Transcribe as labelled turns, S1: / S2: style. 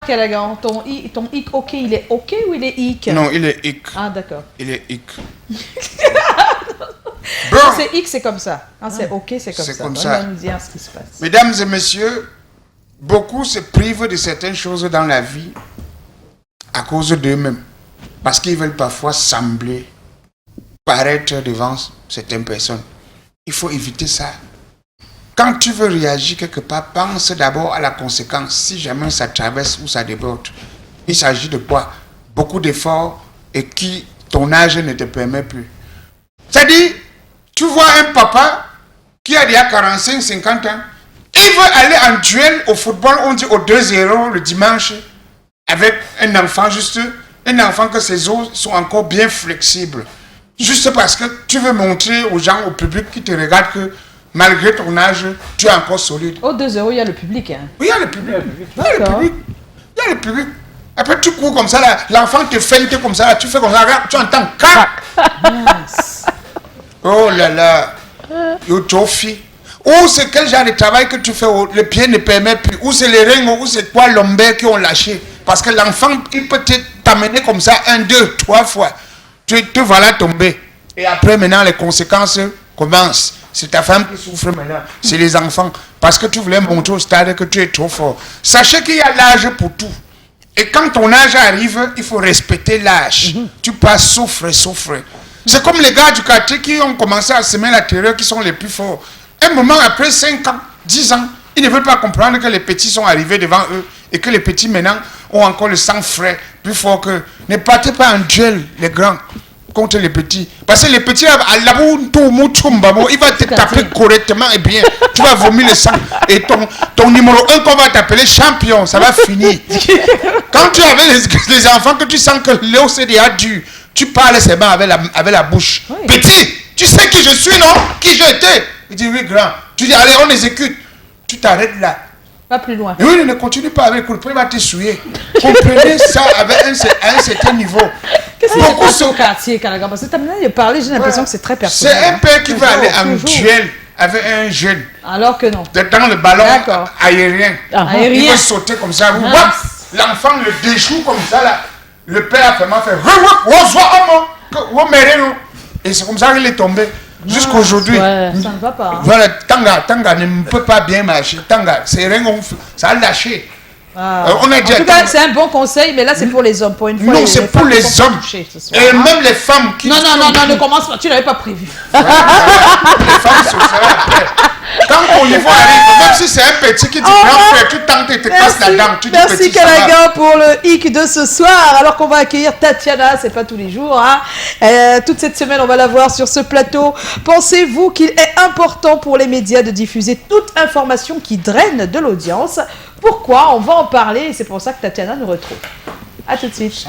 S1: Callaghan, ton hic ok, il est ok ou il est hic?
S2: Non, il est hic.
S1: Ah, d'accord.
S2: Il est hic.
S1: Bon. C'est hic, c'est comme ça. Quand c'est ok, c'est comme ça.
S2: C'est comme
S1: on
S2: ça.
S1: va nous dire ce qui se passe.
S2: Mesdames et messieurs, beaucoup se privent de certaines choses dans la vie à cause d'eux-mêmes. Parce qu'ils veulent parfois sembler, paraître devant certaines personnes. Il faut éviter ça. Quand tu veux réagir quelque part, pense d'abord à la conséquence. Si jamais ça traverse ou ça déborde, il s'agit de quoi? Beaucoup d'efforts et qui ton âge ne te permet plus. C'est-à-dire, tu vois un papa qui a déjà 45, 50 ans, il veut aller en duel au football, on dit au 2-0 le dimanche, avec un enfant, juste un enfant que ses os sont encore bien flexibles. Juste parce que tu veux montrer aux gens, au public qui te regarde que malgré ton âge, tu es encore solide.
S1: Au 2-0, il y a le public. Hein.
S2: Oui, il y a le public. Il y a le public. Il y a le public. Après, tu cours comme ça, là, l'enfant te feinte comme ça, là, tu fais comme ça, regarde, tu entends crac. Yes. Oh là là. Yo, trophy. Ou c'est quel genre de travail que tu fais, le pied ne permet plus. Ou c'est les reins, ou c'est quoi lombaire qui ont lâché. Parce que l'enfant, il peut t'amener comme ça 1, 2, 3 fois. Tu te voilà tomber. Et après, maintenant, les conséquences commencent. C'est ta femme qui souffre maintenant. C'est les enfants. Parce que tu voulais montrer au stade que tu es trop fort. Sachez qu'il y a l'âge pour tout. Et quand ton âge arrive, il faut respecter l'âge. Tu passes, souffre. C'est comme les gars du quartier qui ont commencé à semer la terreur, qui sont les plus forts. Un moment après 5 ans, 10 ans, ils ne veulent pas comprendre que les petits sont arrivés devant eux et que les petits maintenant ont encore le sang frais, plus fort que... Ne partez pas en duel, les grands, contre les petits. Parce que les petits, il va te taper correctement et bien. Tu vas vomir le sang. Et ton numéro 1 qu'on va t'appeler champion, ça va finir. Quand tu avais les enfants que tu sens que l'eau c'est déjà dur, tu parles seulement avec la bouche. Oui. Petit, tu sais qui je suis, non? Qui j'ai été? Il dit oui, grand. Tu dis allez, on exécute. Tu t'arrêtes là.
S1: Pas plus loin.
S2: Oui, ne continue pas avec le coup. Il va te souiller. Comprenez ça avec un certain niveau.
S1: Qu'est-ce que c'est pour ton quartier, Callaghan? Parce que tu as maintenant parlé, j'ai l'impression que c'est très personnel.
S2: C'est un père qui va aller en duel avec un jeune.
S1: Alors que non.
S2: Dans le ballon aérien. Il va sauter comme ça. L'enfant le déjoue comme ça là. Le père a vraiment fait. Et c'est comme ça qu'il est tombé. Jusqu'aujourd'hui.
S1: Ouais, ça ne va pas. Hein.
S2: Voilà, Tanga ne peut pas bien marcher. Tanga, c'est rien, ça a lâché.
S1: Ah. En tout cas, c'est un bon conseil, mais là, c'est pour les hommes. Pour une fois,
S2: non, c'est pour les hommes. Et même les femmes qui...
S1: Non, ne commence pas. Tu n'avais pas prévu.
S2: Les femmes se feraient après. Quand ton niveau arrive, même si c'est un petit qui dit grand frère, tu tentes et te casses la dent.
S1: Merci Callaghan pour le hic de ce soir. Alors qu'on va accueillir Tatiana, c'est pas tous les jours. Hein. Toute cette semaine, on va la voir sur ce plateau. Pensez-vous qu'il est important pour les médias de diffuser toute information qui draine de l'audience? Pourquoi? On va en parler et c'est pour ça que Tatiana nous retrouve. À tout de suite.